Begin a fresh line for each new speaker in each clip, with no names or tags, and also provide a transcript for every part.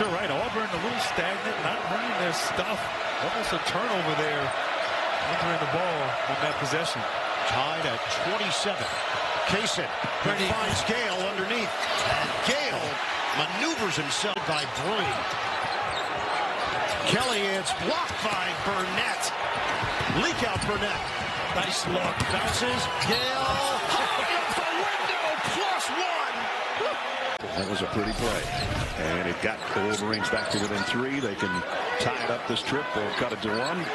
you're right. Auburn a little stagnant, not running their stuff. Almost a turnover there. Entering the ball on that possession.
Tied at 27. Kaysen finds Gayle underneath. And Gayle maneuvers himself by Breen. Kelly, it's blocked by Burnett. Leak out Burnett. Nice look. Bounces. Gayle. High off the window. +1.
That was a pretty play. And it got the Wolverines back to within 3. They can tie it up this trip or cut it to 1.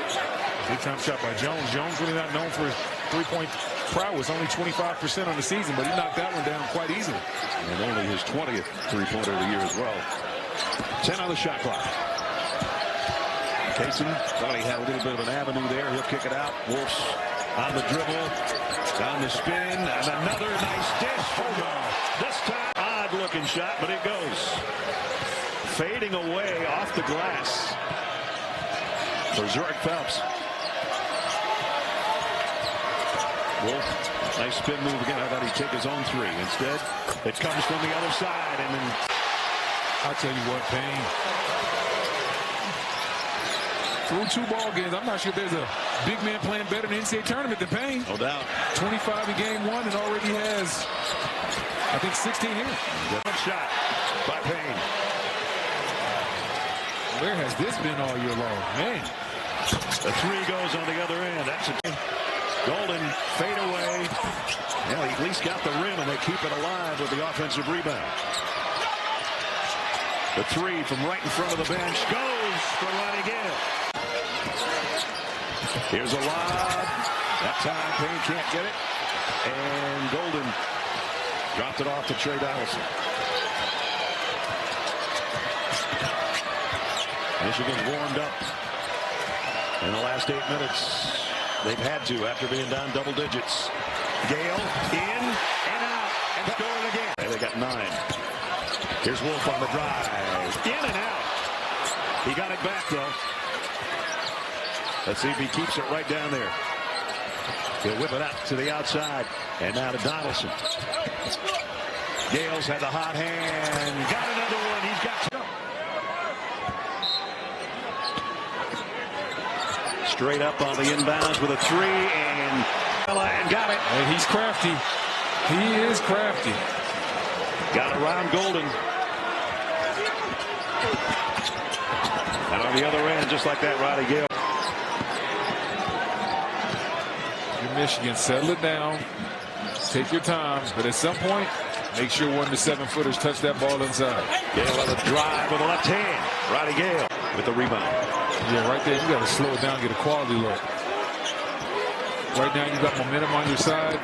Big time shot by Jones. Jones really not known for his three-point prowess. Only 25% on the season, but he knocked that one down quite easily.
And only his 20th three-pointer of the year as well. 10 on the shot clock. Kaysen thought he had a little bit of an avenue there. He'll kick it out. Wolves on the dribble. On the spin. And another nice dish. Hold on. This time, odd-looking shot, but it goes. Fading away off the glass. For Zurich Phelps. Wolf, nice spin move again. I thought he'd take his own 3. Instead, it comes from the other side. And then,
I'll tell you what, Payne. Through 2 ball games, I'm not sure if there's a big man playing better in the NCAA tournament than Payne.
no doubt.
25 in game 1 and already has, I think, 16 here.
Good shot by Payne.
Where has this been all year long? Man.
The 3 goes on the other end. That's a Golden fade away. Well, he at least got the rim, and they keep it alive with the offensive rebound. The 3 from right in front of the bench goes for Roddy Gayle. Here's a lob. That time Payne can't get it. And Golden dropped it off to Trey Donaldson. Michigan's warmed up in the last 8 minutes. They've had to after being down double digits. Gayle in and out and scoring again. And they got 9. Here's Wolf on the drive. In and out. He got it back, though. Let's see if he keeps it right down there. He'll whip it out to the outside. And now to Donaldson. Gayle's had the hot hand. Got another one. He's got to go. Straight up on the inbounds with a 3 and got it.
And he's crafty. He is crafty.
Got around Golden. And on the other end, just like that, Roddy Gayle.
You're Michigan, settle it down. Take your time. But at some point, make sure one of the 7-footers touch that ball inside.
Gayle on the drive with the left hand. Roddy Gayle with the rebound.
Yeah, right there, you got to slow it down, get a quality look. Right now, you got momentum on your side.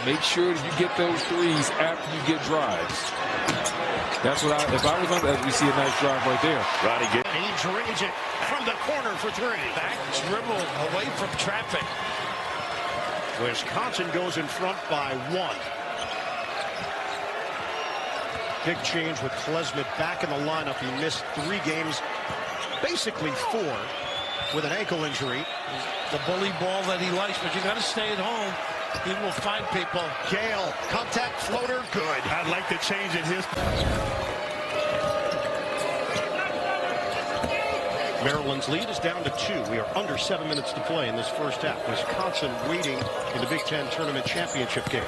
Make sure that you get those 3s after you get drives. That's what if I was on that, we see a nice drive right there.
Roddy Gayle.
He drains it from the corner for 3. Back dribble away from traffic. Wisconsin goes in front by 1. Big change with Klesmit back in the lineup. He missed 3 games, basically 4, with an ankle injury.
The bully ball that he likes, but you got to stay at home. He will find people.
Gayle, contact floater, good.
I'd like to change it.
Maryland's lead is down to 2. We are under 7 minutes to play in this first half. Wisconsin waiting in the Big Ten Tournament Championship game.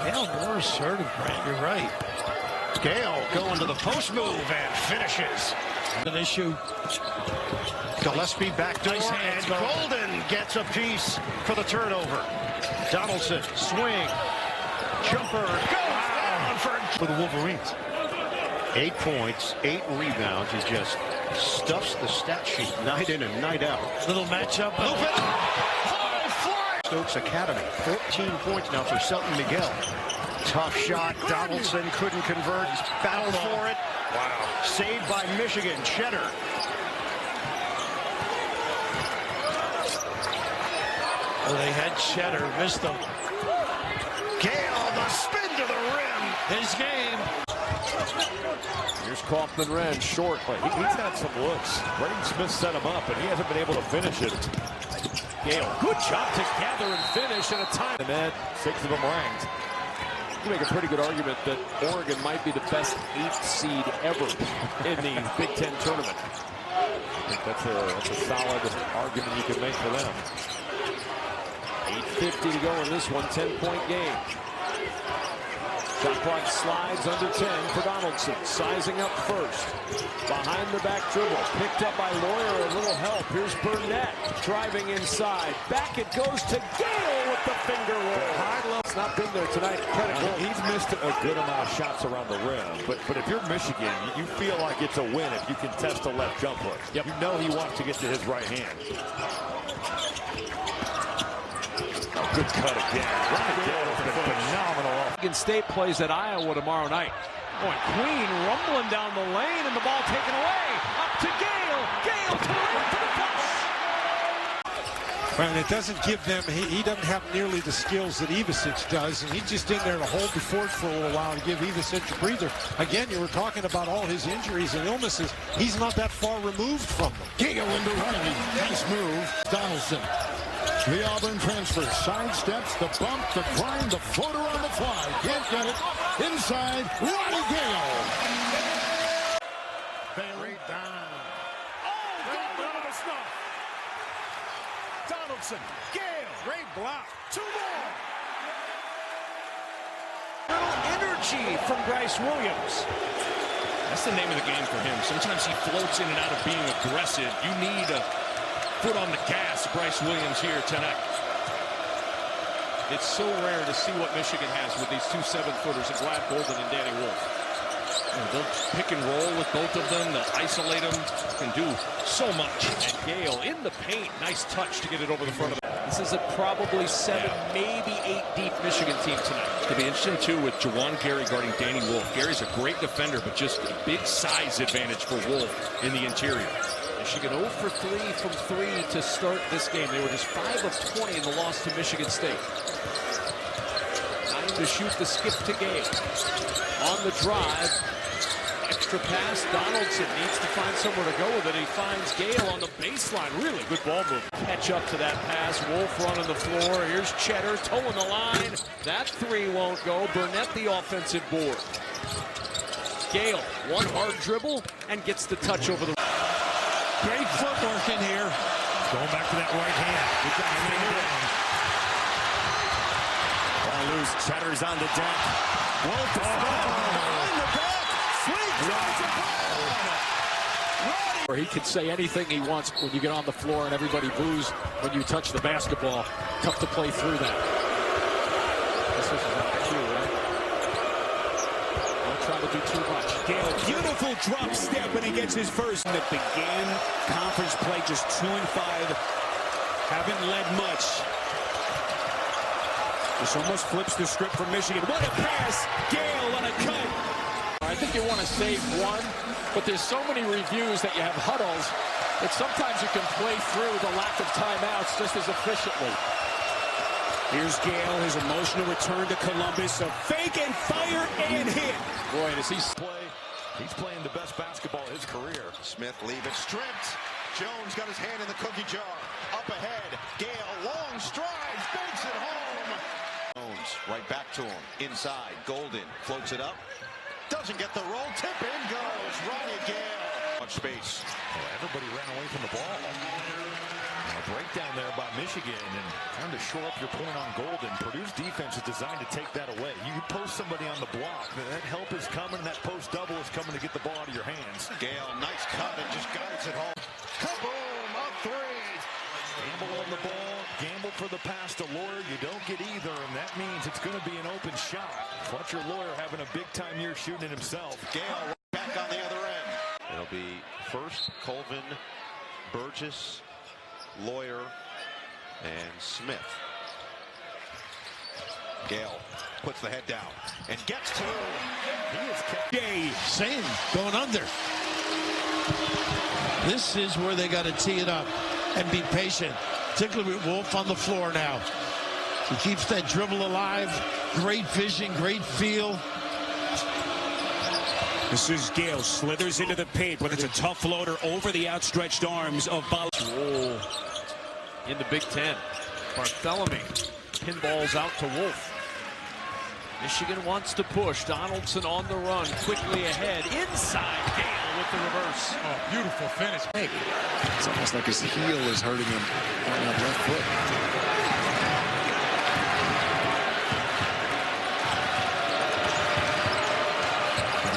Gayle more assertive, Brent. You're right.
Gayle going to the post move and finishes.
An issue.
Gillespie backdoor,
Nice hands,
and Golden gets a piece for the turnover. Donaldson, swing, jumper, goes down for the Wolverines. 8 points, 8 rebounds. He just stuffs the stat sheet night in and night out.
Little matchup.
Loop it. Oh, fly! Stokes Academy, 14 points now for Selton Miguel. Tough shot. Donaldson couldn't convert. Battled for it. Wow. Saved by Michigan. Cheddar.
Oh, they had Cheddar. Missed them.
Gayle, the spin to the rim.
His game.
Here's Kaufman-Renn, short, but he's had some looks. Braden Smith set him up, and he hasn't been able to finish it. Gayle, good job to gather and finish at a time. And then 6 of them ranked. You make a pretty good argument that Oregon might be the best 8th seed ever in the Big Ten tournament. I think that's a solid argument you can make for them. 8:50 to go in this one, 10-point game. Shot clock slides under 10 for Donaldson. Sizing up first. Behind the back dribble. Picked up by Lawyer. A little help. Here's Burnett driving inside. Back it goes to Gayle with the finger roll. It's not been there tonight.
He's missed a good amount of shots around the rim. But if you're Michigan, you feel like it's a win if you can test a left jump hook. Yep. You know he wants to get to his right hand. Good cut again. Roddy Gayle has been phenomenal.
Michigan State plays at Iowa tomorrow night. Boy, Queen rumbling down the lane and the ball taken away. Up to Gayle. Gayle to the right to the plus.
Well, and it doesn't give them, he doesn't have nearly the skills that Ivisic does, and he's just in there to hold the fort for a little while to give Ivisic a breather. Again, you were talking about all his injuries and illnesses. He's not that far removed from them.
Gayle into Roddy. Nice move. Donaldson. The Auburn transfer sidesteps the bump, the grind, the floater on the fly. Can't get it. Inside, Roddy Gayle. Bailey down.
Oh, Gayle with a snuff. Donaldson, Gayle, great block. 2 more.
Little energy from Bryce Williams.
That's the name of the game for him. Sometimes he floats in and out of being aggressive. You need a foot on the gas, Bryce Williams here tonight. It's so rare to see what Michigan has with these 2 7-footers, and Glad Golden and Danny Wolf. They'll pick and roll with both of them. They'll isolate them. Can do so much. And Gayle in the paint. Nice touch to get it over the front of them.
This is a probably 7, maybe 8 deep Michigan team tonight.
It's going to be interesting, too, with Jawan Gary guarding Danny Wolf. Gary's a great defender, but just a big size advantage for Wolf in the interior.
Michigan 0 for 3 from 3 to start this game. They were just 5 of 20 in the loss to Michigan State. 9 to shoot, the skip to Gayle. On the drive, extra pass. Donaldson needs to find somewhere to go with it. He finds Gayle on the baseline. Really good ball move. Catch up to that pass. Wolf running the floor. Here's Cheddar toeing the line. That 3 won't go. Burnett the offensive board. Gayle, one hard dribble and gets the touch over the.
Great footwork in here.
Going back to that right hand. Ball loose. Cheddar's on the deck. Wolf behind the back. Sweet.
Where he can say anything he wants when you get on the floor and everybody boos when you touch the basketball. Tough to play through that. This is not cue, right? Don't try to do too much.
Gayle, beautiful drop step when he gets his first. That began conference play just 2-5. Haven't led much. This almost flips the script for Michigan. What a pass! Gayle on a cut.
I think you want to save one, but there's so many reviews that you have huddles that sometimes you can play through the lack of timeouts just as efficiently.
Here's Gayle, his emotional return to Columbus. A fake and fire and hit.
Boy, does he
play. He's playing the best basketball of his career.
Smith leave it stripped. Jones got his hand in the cookie jar. Up ahead. Gayle, long strides, banks it home. Jones right back to him. Inside. Golden floats it up. Doesn't get the roll. Tip in goes. Roddy Gayle. Much space.
Everybody ran away from the ball. A breakdown there by Michigan, and trying to shore up your point on Golden. Purdue's defense is designed to take that away. You post somebody on the block, that help is coming, that post double is coming to get the ball out of your hands.
Gayle, nice cut and just guides it home. Kaboom, up 3.
Gamble on the ball, gamble for the pass to Lawyer. You don't get either, and that means it's going to be an open shot. Fletcher Lawyer having a big-time year shooting it himself.
Gayle back on the other end. It'll be first Colvin, Burgess, Lawyer, and Smith. Gayle puts the head down and gets 2.
He is kept.
Jay, same, going under. This is where they got to tee it up and be patient, particularly with Wolf on the floor now. He keeps that dribble alive. Great vision, great feel.
This is Gayle, slithers into the paint, but it's a tough floater over the outstretched arms of Ball.
in the Big Ten. Bartholomew pinballs out to Wolf. Michigan wants to push. Donaldson on the run, quickly ahead. Inside, Gayle with the reverse.
Oh, beautiful finish.
Hey, it's almost like his heel is hurting him on that left foot.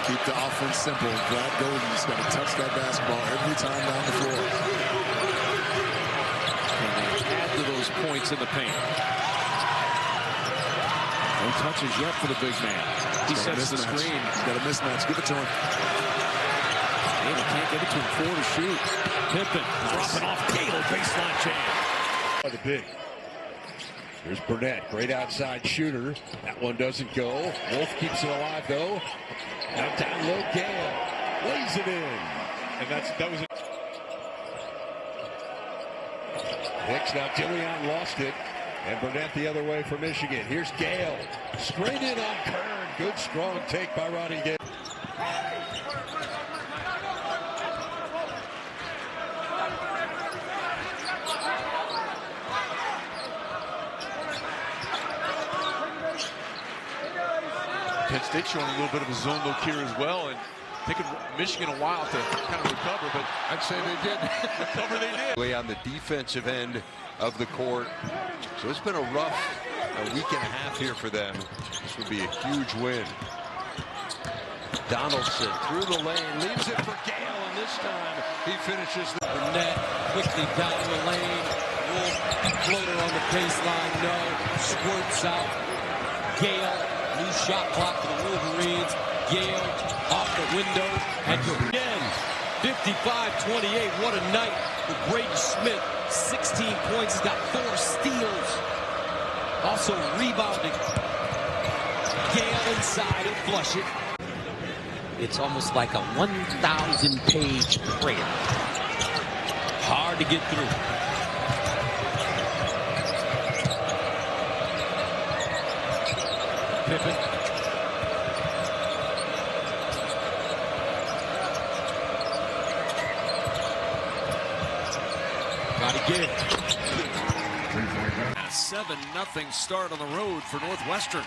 Keep the offense simple. Brad Golden's got to touch that basketball every time down the floor.
And they add to those points in the paint. No touches yet for the big man. He sets the screen.
He's got a mismatch. Give it to him.
And he can't get it to him. 4 to shoot. Pippen dropping off Gayle. Baseline jam.
By the big. Here's Burnett. Great outside shooter. That one doesn't go. Wolf keeps it alive, though. Now down low, Gayle lays it in. And that was it. Hicks, now Dillion lost it. And Burnett the other way for Michigan. Here's Gayle. Straight in on Kern. Good strong take by Roddy Gayle.
Penn State showing a little bit of a zone look here as well, and taking Michigan a while to kind of recover, but
I'd say they did.
recover they did.
Way on the defensive end of the court. So it's been a rough week and a half here for them. This would be a huge win. Donaldson through the lane, leaves it for Gayle, and this time he finishes the
Net quickly down the lane. Wolf floater on the baseline. No. Squirts out. Gayle. New shot clock for the Wolverines. Gayle off the window. And again, 55-28. What a night for Braden Smith. 16 points. He's got 4 steals. Also rebounding. Gayle inside and flush it. It's almost like a 1,000-page prayer. Hard to get through. Pippen. Roddy Gayle. 7-0 start on the road for Northwestern.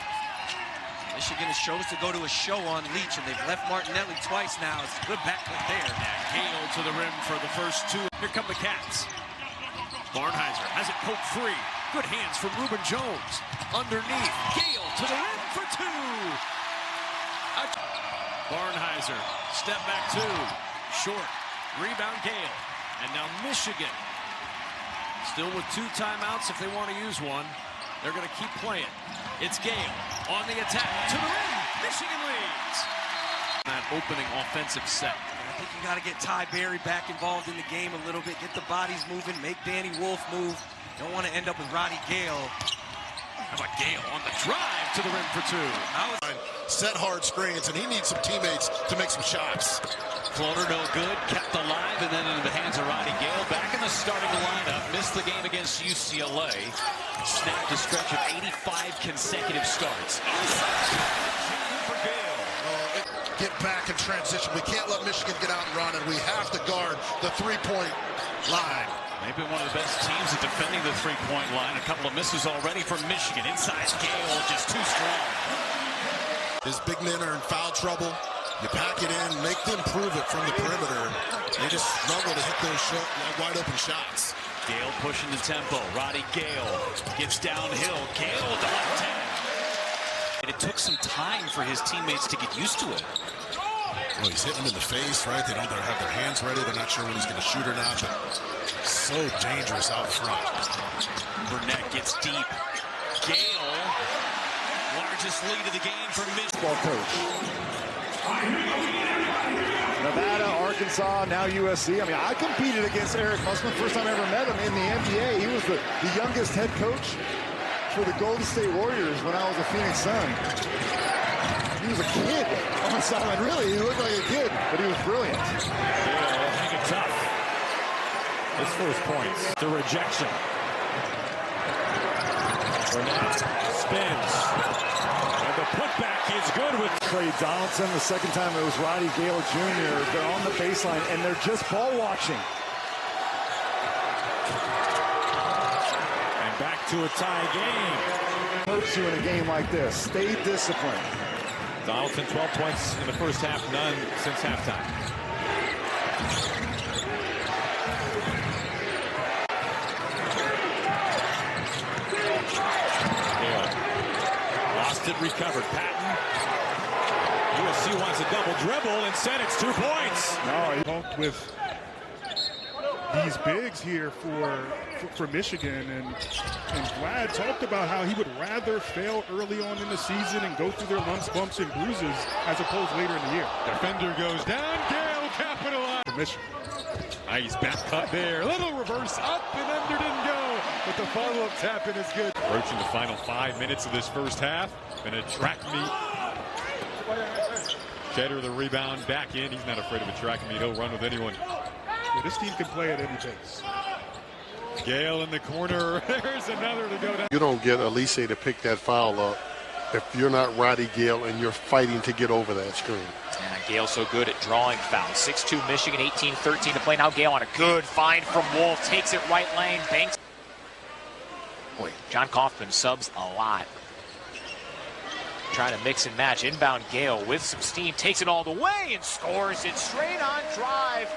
Michigan has chose to go to a show on Leach, and they've left Martinelli twice now. It's a good backcourt there.
Gayle to the rim for the first 2. Here come the Cats. Barnheiser has it poked free. Good hands from Reuben Jones. Underneath, Gayle to the rim for 2. Barnheiser, step back 2. Short, rebound Gayle. And now Michigan, still with 2 timeouts if they want to use one. They're going to keep playing. It's Gayle on the attack to the rim. Michigan leads. That opening offensive set.
I think you got to get Ty Berry back involved in the game a little bit. Get the bodies moving. Make Danny Wolf move. Don't want to end up with Roddy Gayle.
How about Gayle on the drive to the rim for 2?
Set hard screens, and he needs some teammates to make some shots.
Floater no good, kept alive, and then into the hands of Roddy Gayle. Back in the starting lineup, missed the game against UCLA. Snapped a stretch of 85 consecutive starts.
For Gayle. Get back in transition. We can't let Michigan get out and run, and we have to guard the 3-point line.
Maybe one of the best teams at defending the 3-point line. A couple of misses already from Michigan. Inside Gayle, just too strong.
His big men are in foul trouble. You pack it in, make them prove it from the perimeter. They just struggle to hit those wide open shots.
Gayle pushing the tempo. Roddy Gayle gets downhill. Gayle with the left hand. It took some time for his teammates to get used to it.
Well, he's hitting them in the face, right? They don't have their hands ready. They're not sure when he's going to shoot or not. But so dangerous out front.
Burnett gets deep. Gayle, largest lead of the game for Michigan.
Coach. Nevada, Arkansas, now USC. I mean, I competed against Eric Musselman. First time I ever met him in the NBA. He was the youngest head coach for the Golden State Warriors when I was a Phoenix Sun. He was a kid on the sideline. Really, he looked like a kid, but he was brilliant.
Yeah, make it tough. His first points. The rejection. Burnett spins. And the putback is good with
Trey Donaldson. The second time it was Roddy Gayle Jr. They're on the baseline, and they're just ball watching.
and back to a tie game.
Hurts you in a game like this. Stay disciplined.
Donaldson 12 points in the first half, none since halftime. Gayle lost it, recovered. Patton. USC wants a double dribble. Instead, it's 2 points.
No, he talked with these bigs here for Michigan, and Vlad talked about how he would rather fail early on in the season and go through their lumps, bumps, and bruises as opposed later in the year.
Defender goes down. Gayle capitalized.
For Michigan.
Nice back cut there. Little reverse up and under, didn't go. But the follow-up tap in is good. Approaching the final 5 minutes of this first half. And a track meet. Cheddar the rebound back in. He's not afraid of a track meet. He'll run with anyone.
Yeah, this team can play at any pace.
Gayle in the corner. There's another to go down.
You don't get Elise to pick that foul up if you're not Roddy Gayle and you're fighting to get over that screen.
Yeah, Gayle so good at drawing fouls. 6'2 Michigan, 18-13 to play. Now Gayle on a good find from Wolf. Takes it right lane. Banks. Boy, John Kaufman subs a lot. Trying to mix and match. Inbound Gayle with some steam. Takes it all the way and scores it straight on drive.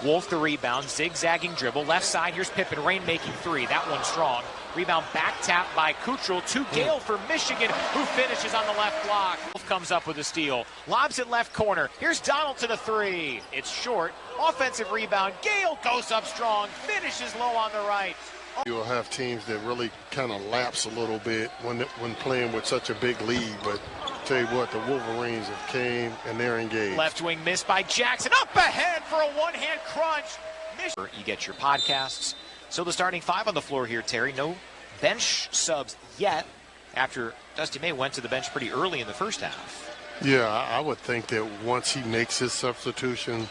Wolf the rebound. Zigzagging dribble. Left side. Here's Pippen. Rain making three. That one's strong. Rebound back tap by Kutrell to Gayle for Michigan, who finishes on the left block. Wolf comes up with a steal. Lobs it left corner. Here's Donald to the three. It's short. Offensive rebound. Gayle goes up strong. Finishes low on the right.
You'll have teams that really kind of lapse a little bit when playing with such a big lead, but tell you what, the Wolverines have came and they're engaged.
Left wing missed by Jackson. Up ahead for a one-hand crunch. You get your podcasts. So the starting five on the floor here, Terry. No bench subs yet after Dusty May went to the bench pretty early in the first half.
Yeah, I would think that once he makes his substitution,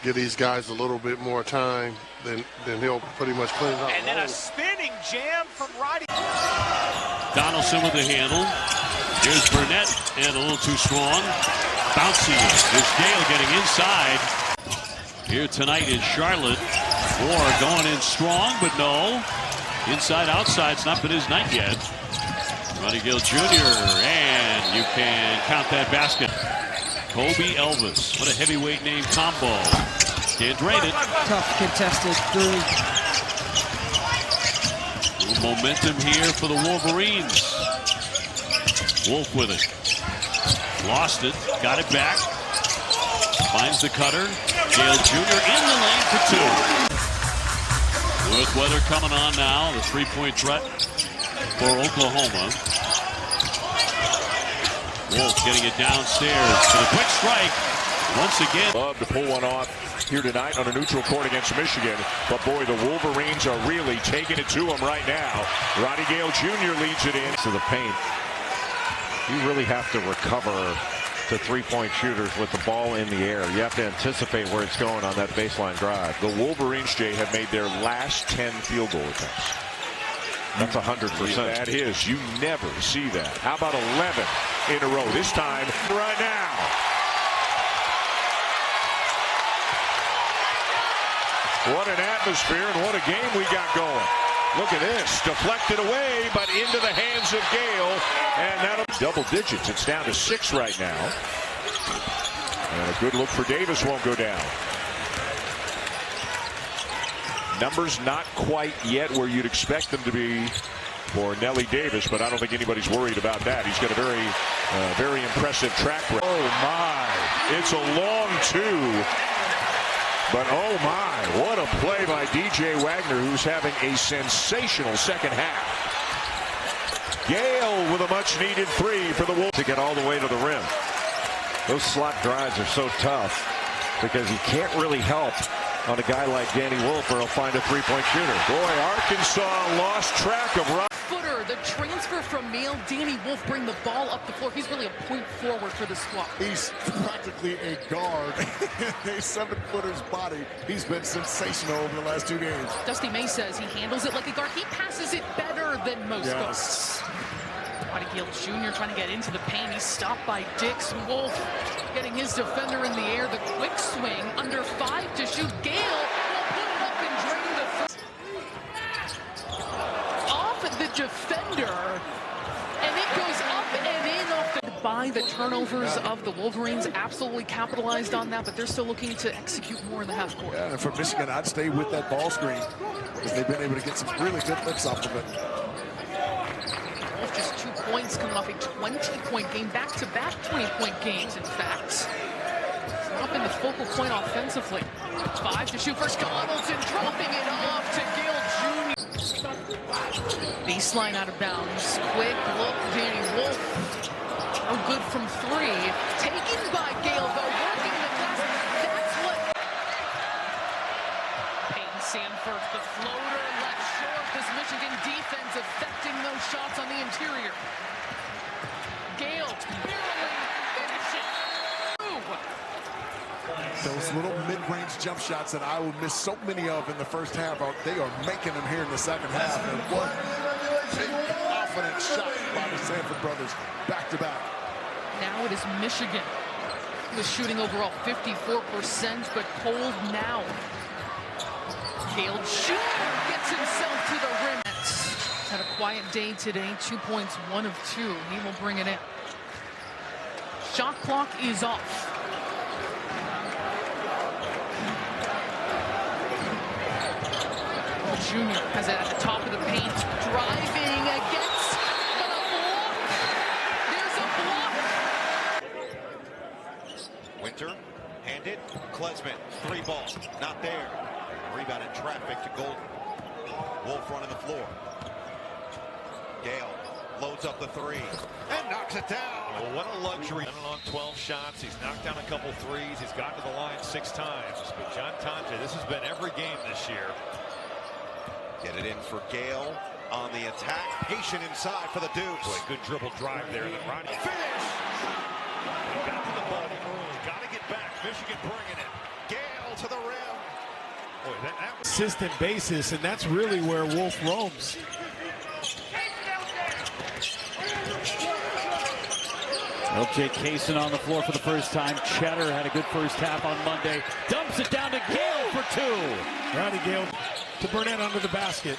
give these guys a little bit more time, then he'll pretty much clean up.
And then a spinning jam from Roddy.
Donaldson with the handle. Here's Burnett, and a little too strong. Bouncy. There's Gayle getting inside. Here tonight is Charlotte. Moore going in strong, but no. Inside, outside, it's not been his night yet. Roddy Gayle Jr., and you can count that basket. Kobe Elvis. What a heavyweight name combo. Can't drain it.
Tough contested three.
Little momentum here for the Wolverines. Wolf with it. Lost it. Got it back. Finds the cutter. Gayle Jr. in the lane for two. With weather coming on now, the three-point threat for Oklahoma. Wolf getting it downstairs for the quick strike. Once again.
Love to pull one off here tonight on a neutral court against Michigan. But boy, the Wolverines are really taking it to them right now. Roddy Gayle Jr. leads it in to the paint. You really have to recover to three-point shooters with the ball in the air. You have to anticipate where it's going on that baseline drive. The Wolverines, Jay, have made their last 10 field goal attempts. That's 100%. That is. You never see that. How about 11 in a row? This time, right now. What an atmosphere and what a game we got going. Look at this. Deflected away, but into the hands of Gayle. And that'll double digits. It's down to 6 right now. And a good look for Davis won't go down. Numbers not quite yet where you'd expect them to be for Nelly Davis, but I don't think anybody's worried about that. He's got a very impressive track record. Oh, my. It's a long two. But, oh, my, what a play by DJ Wagner, who's having a sensational second half. Gayle with a much-needed three for the Wolves to get all the way to the rim.
Those slot drives are so tough because you can't really help on a guy like Danny Wolf or he'll find a three-point shooter.
Boy, Arkansas lost track of Roddy.
Footer, the transfer from Yale, Danny Wolf bring the ball up the floor. He's really a point forward for the squad.
He's practically a guard. A 7-footer's body. He's been sensational over the last 2 games.
Dusty May says he handles it like a guard. He passes it better than most guards. Roddy Gayle Jr. trying to get into the paint. He's stopped by Dix. Wolf getting his defender in the air. The quick swing under 5 to shoot. Gayle will put it up and drain the off the why the turnovers of the Wolverines absolutely capitalized on that, but they're still looking to execute more in the half court.
Yeah, and for Michigan, I'd stay with that ball screen because they've been able to get some really good looks off of it.
Wolf just 2 points coming off a 20-point game, back-to-back 20-point games, in fact. It's not been the focal point offensively. 5 to shoot for Donaldson, dropping it off to Gayle Jr. Baseline out of bounds. Quick look, Danny Wolf. No good from 3. Taken by Gayle, though, working the glass. That's what... Peyton Sanford, the floater, left short. This Michigan defense affecting those shots on the interior. Gayle barreling, finishing.
Those little mid-range jump shots that I will miss so many of in the first half, they are making them here in the second half. And what big, confident shot by the Sanford brothers, back-to-back.
Now it is Michigan. He was shooting overall 54%, but cold now. Gayle Jr. gets himself to the rim. Had a quiet day today, 2 points, 1 of 2. He will bring it in. Shot clock is off. Jr. has it at the top of the paint, driving against, but a block. There's a block.
Winter, handed, Klesman, 3 ball, not there. Rebound in traffic to Golden. Wolf running the floor. Gayle loads up the 3 and knocks it down.
Well, what a luxury. On 12 shots, he's knocked down a couple threes. He's gotten to the line 6 times. But John Tonje, this has been every game this year.
Get it in for Gayle on the attack. Patient inside for the deuce.
Boy, good dribble drive there. And then Roddy.
Finish!
He got to the ball early. Got to get back. Michigan bringing it.
Gayle to the rim.
Boy, that was
consistent basis, and that's really where Wolf roams.
LJ Kaysen on the floor for the first time. Cheddar had a good first half on Monday. Dumps it down to Gayle for 2.
Roddy Gayle to Burnett under the basket.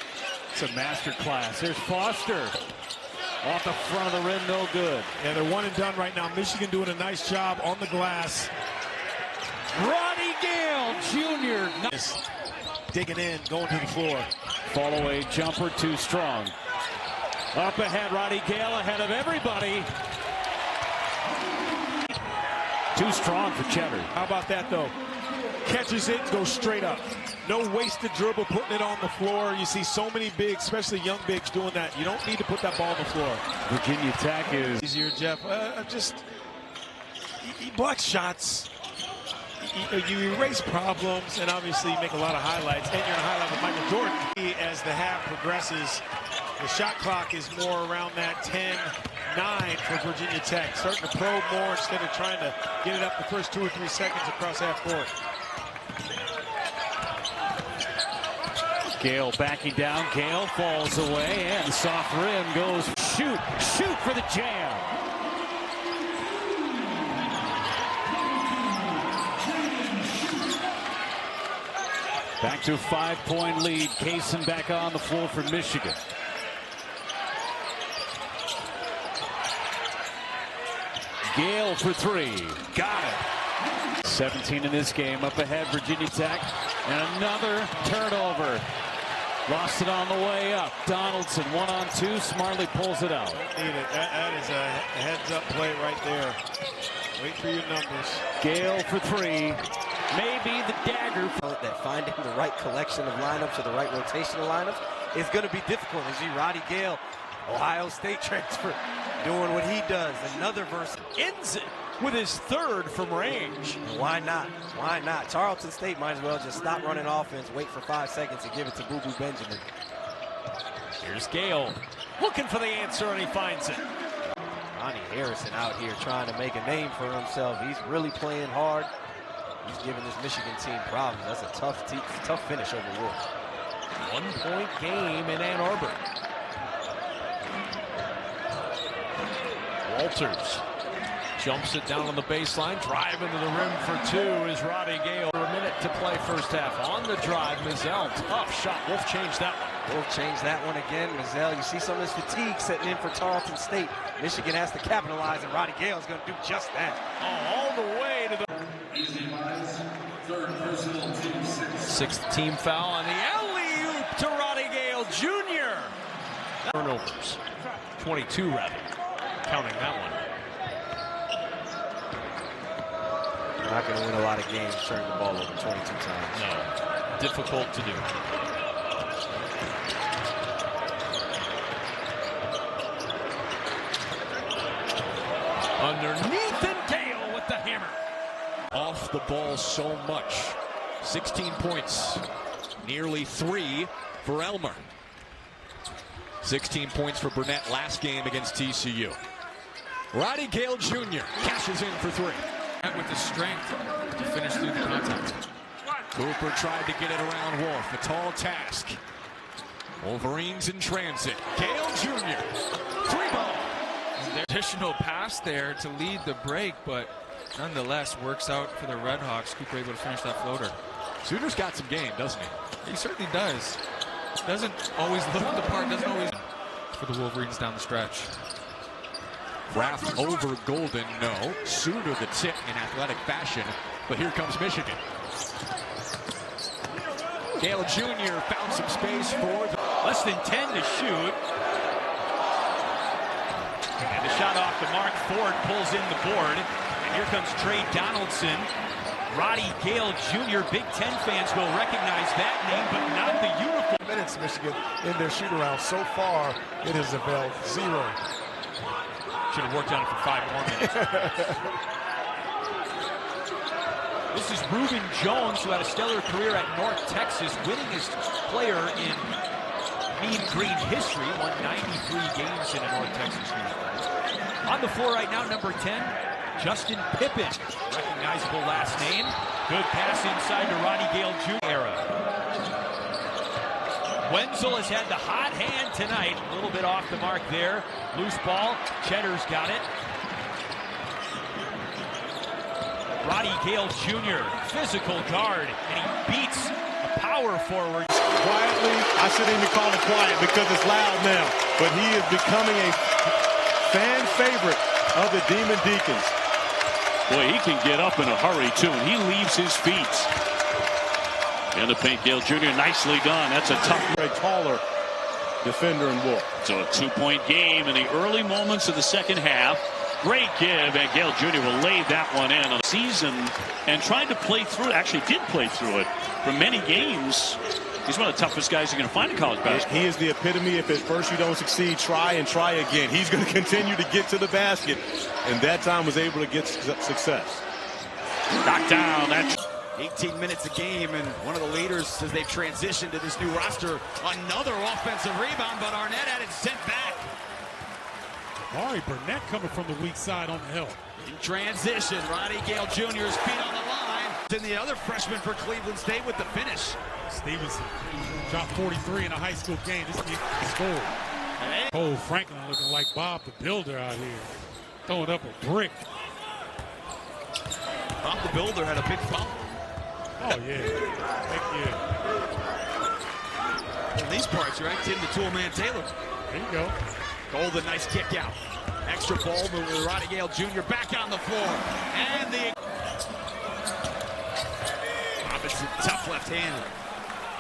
It's a master class. There's Foster. Off the front of the rim, no good.
Yeah, they're one and done right now. Michigan doing a nice job on the glass.
Roddy Gayle Jr.
Nice. Digging in, going to the floor.
Fall away jumper, too strong. Up ahead, Roddy Gayle ahead of everybody. Too strong for Cheddar.
How about that, though? Catches it, goes straight up. No wasted dribble, putting it on the floor. You see so many bigs, especially young bigs, doing that. You don't need to put that ball on the floor.
Virginia Tech is
easier, Jeff. You block shots. You erase problems, and obviously you make a lot of highlights. And you're in a highlight with Michael Jordan. As the half progresses, the shot clock is more around that 10-9 for Virginia Tech. Starting to probe more instead of trying to get it up the first 2 or 3 seconds across half court.
Gayle backing down. Gayle falls away, and the soft rim goes shoot for the jam. Back to a 5-point lead. Kaysen back on the floor for Michigan. Gayle for 3. Got it. 17 in this game. Up ahead, Virginia Tech. And another turnover. Lost it on the way up. Donaldson 1-on-2. Smartly pulls it out.
Need it. That is a heads-up play right there. Wait for your numbers.
Gayle for 3. Maybe the dagger.
That finding the right collection of lineups or the right rotation of lineups is going to be difficult. As you Roddy Gayle, Ohio State transfer, doing what he does. Another verse
ends it with his 3rd from range.
Why not? Why not? Tarleton State might as well just stop running offense, wait for 5 seconds, and give it to Boo Boo Benjamin.
Here's Gayle looking for the answer, and he finds it.
Ronnie Harrison out here trying to make a name for himself. He's really playing hard. He's giving this Michigan team problems. That's a tough finish over Wolf.
1-point game in Ann Arbor.
Walters jumps it down on the baseline, driving to the rim for 2 is Roddy Gayle. A minute to play first half. On the drive, Mizell, tough shot. Wolf changed that one.
Wolf changed that one again. Mazzell, you see some of his fatigue setting in for Tarleton State. Michigan has to capitalize, and Roddy Gayle is going to do just that.
All the way to the sixth team foul on the alley-oop to Roddy Gayle Jr. Turnovers, 22 rather, counting that one.
You're not going to win a lot of games turning the ball over 22 times.
No, difficult to do. Underneath, and Gayle with the hammer. Off the ball so much. 16 points, nearly 3 for Elmer. 16 points for Burnett last game against TCU. Roddy Gayle Jr. cashes in for 3.
With the strength to finish through the contact.
Cooper tried to get it around Wolf. A tall task. Wolverines in transit. Gayle Jr. 3-ball.
Additional pass there to lead the break, but nonetheless works out for the Redhawks. Cooper able to finish that floater.
Suter's got some game, doesn't he?
He certainly does. Doesn't always look the part, doesn't always for the Wolverines down the stretch.
Kraft over Golden, no. Suter the tip in athletic fashion, but here comes Michigan. Gayle Jr. found some space for the
less than 10 to shoot. And the shot off the mark. Ford pulls in the board. And here comes Trey Donaldson. Roddy Gayle Jr. Big Ten fans will recognize that name, but not the uniform.
Minutes Michigan in their shoot-around. So far, it has availed 0.
Should have worked on it for 5 more minutes. This is Reuben Jones, who had a stellar career at North Texas, winningest player in Mean Green history, won 93 games in a North Texas uniform. On the floor right now, number 10, Justin Pippen, recognizable last name. Good pass inside to Roddy Gayle Jr. era. Wenzel has had the hot hand tonight. A little bit off the mark there. Loose ball. Cheddar's got it. Roddy Gayle Jr., physical guard, and he beats a power forward.
Quietly, I shouldn't even call it quiet because it's loud now, but he is becoming a fan favorite of the Demon Deacons.
Boy, he can get up in a hurry, too, and he leaves his feet. In the paint, Gayle Jr. nicely done. That's a tough.
A taller defender in Wolf.
So a 2-point game in the early moments of the second half. Great give, and Gayle Jr. will lay that one in on the season and tried to play through it. Actually did play through it for many games. He's one of the toughest guys you're going to find in college basketball.
He is the epitome. If at first you don't succeed, try and try again. He's going to continue to get to the basket, and that time was able to get success.
Knocked down. That's
18 minutes a game, and one of the leaders as they've transitioned to this new roster. Another offensive rebound, but Arnett had it sent back.
Ari Burnett coming from the weak side on the hill.
In transition, Roddy Gayle Jr.'s feet on the line. And the other freshman for Cleveland State with the finish.
Stevenson dropped 43 in a high school game. This kid scored. Cole Franklin looking like Bob the Builder out here. Throwing up a brick.
Bob the Builder had a big foul.
Oh, yeah. Heck
yeah. In these parts, right? Tim the Toolman Taylor.
There you go.
Golden, nice kick out. Extra ball move with Roddy Gayle Jr. back on the floor. And the Robinson, tough left-handed.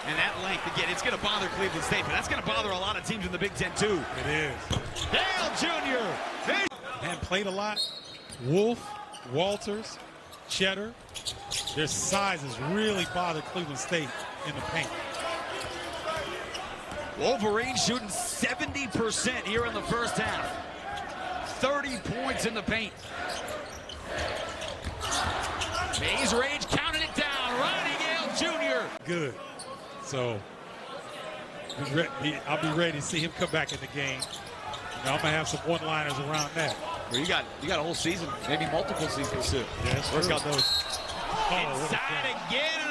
And that length, again, it's going to bother Cleveland State, but that's going to bother a lot of teams in the Big Ten, too.
It is.
Gayle Jr.
And played a lot. Wolf, Walters, Cheddar. Their sizes really bother Cleveland State in the paint.
Wolverines shooting 70% here in the first half. 30 points in the paint. Mays Rage counted it down. Roddy Gayle Jr.
Good. So I'll be ready to see him come back in the game. I'm going to have some one-liners around that.
Well, you got a whole season, maybe multiple seasons too.
Yes,
work out those.
Oh,
inside again.